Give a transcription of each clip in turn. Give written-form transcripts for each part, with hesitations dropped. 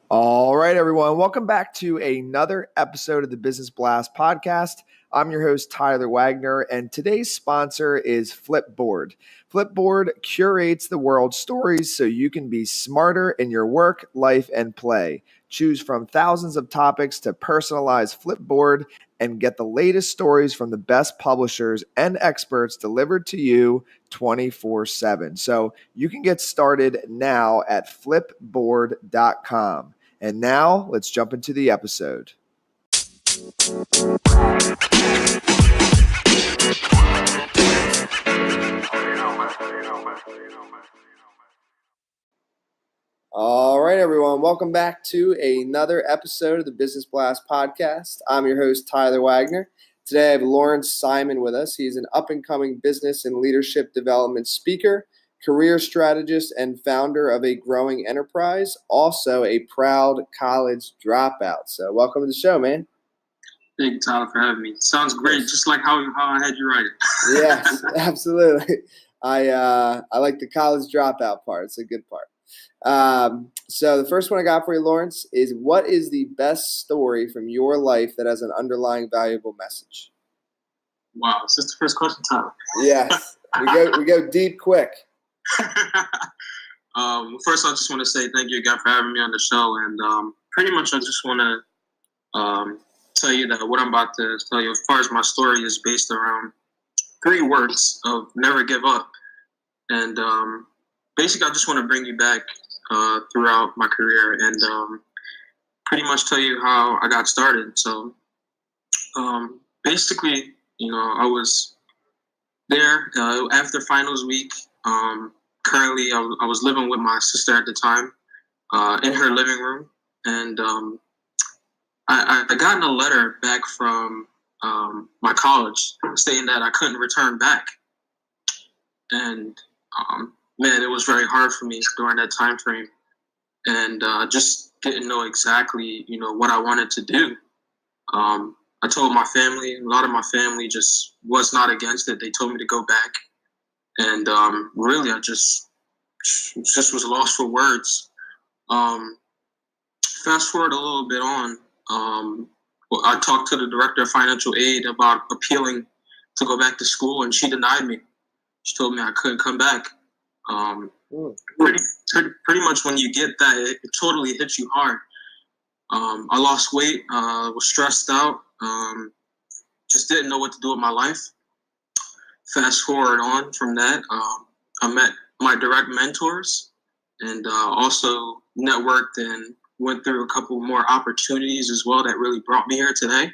All right, everyone. Welcome back to another episode of the Business Blast podcast. I'm your host, Tyler Wagner, and today's sponsor is Flipboard. Flipboard curates the world's stories so you can be smarter in your work, life, and play. Choose from thousands of topics to personalize Flipboard and get the latest stories from the best publishers and experts delivered to you 24/7. So you can get started now at flipboard.com. And now let's jump into the episode. All right, everyone. Welcome back to another episode of the Business Blast podcast. I'm your host, Tyler Wagner. Today I have Lawrence Simon with us. He's an up-and-coming business and leadership development speaker, career strategist, and founder of a growing enterprise, also a proud college dropout. So welcome to the show, man. Thank you, Tyler, for having me. Sounds great, just like how I had you write it. Yes, absolutely. I like the college dropout part. It's a good part. So the first one I got for you, Lawrence, is what is the best story from your life that has an underlying valuable message? Wow, is this the first question, Tyler? Yes, we go deep quick. First, I just want to say thank you again for having me on the show, and pretty much I just want to tell you that what I'm about to tell you, as far as my story, is based around 3 words of never give up, and basically I just want to bring you back throughout my career and pretty much tell you how I got started. So basically, I was there after finals week. Currently, I was living with my sister at the time in her living room, and I gotten a letter back from my college stating that I couldn't return back. And man, it was very hard for me during that time frame, and just didn't know exactly, what I wanted to do. I told my family. A lot of my family just was not against it. They told me to go back, and really, I just was lost for words. Fast forward a little bit on. I talked to the director of financial aid about appealing to go back to school, and she denied me. She told me I couldn't come back. Pretty much when you get that, it totally hits you hard. I lost weight, was stressed out, just didn't know what to do with my life. Fast forward on from that, I met my direct mentors and also networked and went through a couple more opportunities as well that really brought me here today.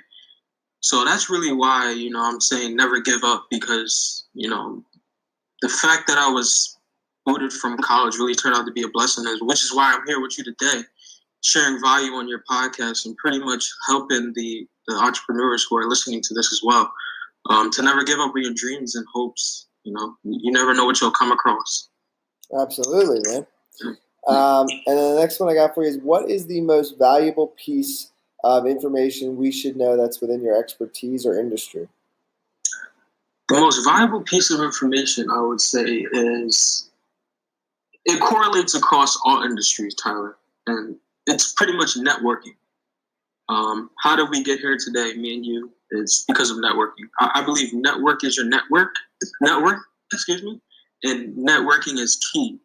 So that's really why, I'm saying never give up, because, the fact that I was booted from college really turned out to be a blessing, which is why I'm here with you today, sharing value on your podcast and pretty much helping the entrepreneurs who are listening to this as well, to never give up on your dreams and hopes. You never know what you'll come across. Absolutely, man. And then the next one I got for you is what is the most valuable piece of information we should know that's within your expertise or industry? The most valuable piece of information, I would say, is it correlates across all industries, Tyler, and it's pretty much networking. How did we get here today, me and you? It's because of networking. I believe network is your network, and networking is key.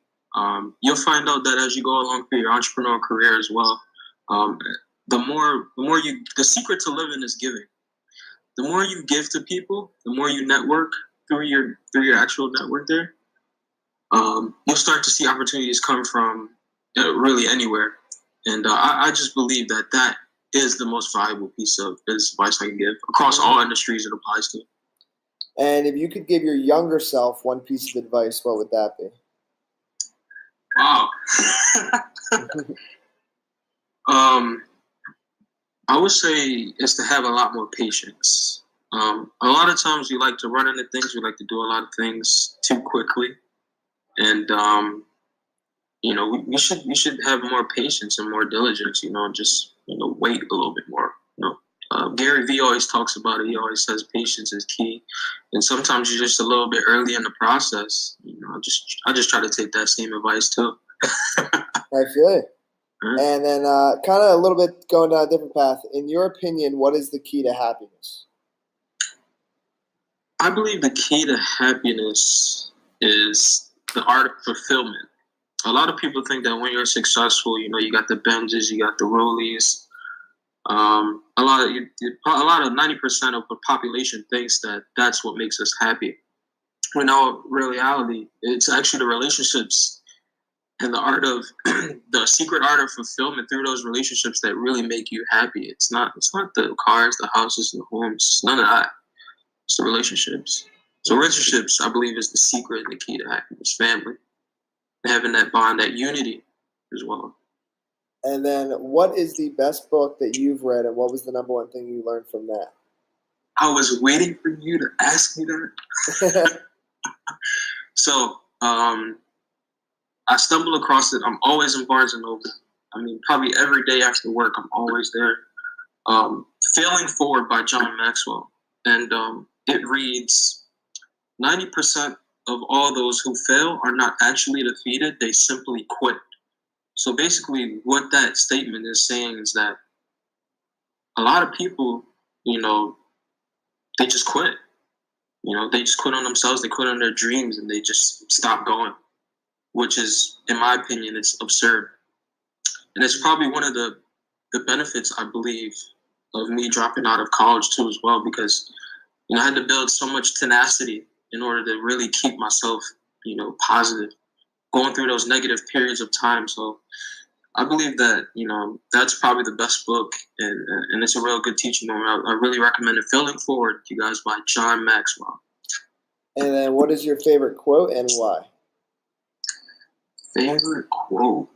You'll find out that as you go along through your entrepreneurial career as well, the secret to living is giving. The more you give to people, the more you network through your actual network there, you'll start to see opportunities come from really anywhere. And I just believe that is the most valuable piece of advice I can give across all industries it applies to. And if you could give your younger self one piece of advice, what would that be? Wow. I would say is to have a lot more patience. A lot of times we like to run into things. We like to do a lot of things too quickly. And, we should have more patience and more diligence, just, wait a little bit more. Gary Vee always talks about it. He always says patience is key. And sometimes you're just a little bit early in the process. I just try to take that same advice too. I feel it. And then kind of a little bit going down a different path. In your opinion, what is the key to happiness? I believe the key to happiness is the art of fulfillment. A lot of people think that when you're successful, you got the Benzes, you got the Rollies. A lot of 90% of the population thinks that that's what makes us happy. When in reality, it's actually the relationships and the art of the secret art of fulfillment through those relationships that really make you happy. It's not the cars, the houses, the homes, none of that. It's the relationships. So relationships, I believe, is the secret and the key to happiness. Family, having that bond, that unity as well. And then what is the best book that you've read, and what was the number one thing you learned from that? I was waiting for you to ask me that. So, I stumbled across it. I'm always in Barnes and Noble. I mean, probably every day after work, I'm always there. Failing Forward by John Maxwell. And it reads, 90% of all those who fail are not actually defeated. They simply quit. So basically what that statement is saying is that a lot of people, they just quit. They just quit on themselves. They quit on their dreams and they just stop going, which is, in my opinion, it's absurd. And it's probably one of the benefits, I believe, of me dropping out of college too as well, because, I had to build so much tenacity in order to really keep myself, positive, going through those negative periods of time. So I believe that, that's probably the best book, and it's a real good teaching moment. I really recommend it. Failing Forward, you guys, by John Maxwell. And then what is your favorite quote and why? Favorite quote?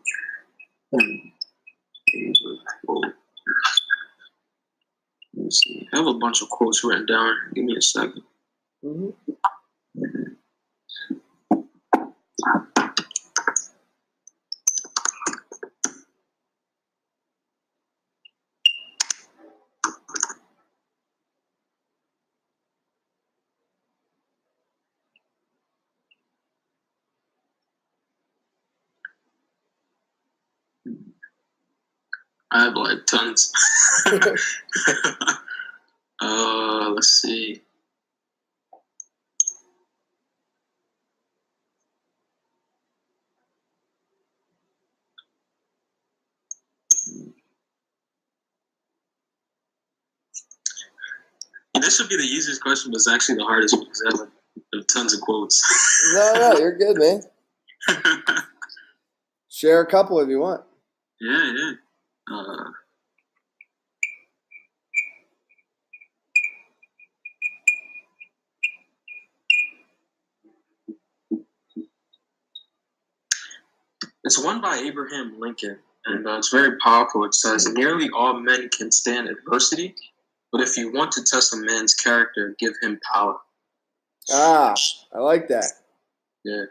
Favorite quote. Let me see. I have a bunch of quotes written down. Give me a second. Mm-hmm. I have like tons. Let's see. This would be the easiest question, but it's actually the hardest because I have tons of quotes. No, you're good, man. Share a couple if you want. Yeah. It's one by Abraham Lincoln, and it's very powerful. It says, nearly all men can stand adversity, but if you want to test a man's character, give him power. Ah, I like that. Yeah.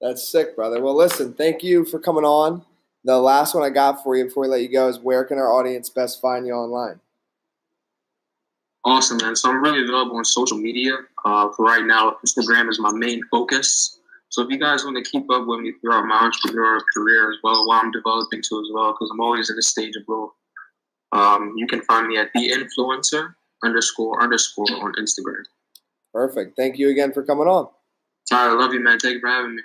That's sick, brother. Well, listen, thank you for coming on. The last one I got for you before we let you go is, where can our audience best find you online? Awesome, man. So I'm really available on social media. For right now, Instagram is my main focus. So if you guys want to keep up with me throughout my entrepreneurial career as well, while I'm developing too as well, because I'm always in a stage of growth, you can find me at @theinfluencer__ on Instagram. Perfect. Thank you again for coming on. All right, I love you, man. Thank you for having me.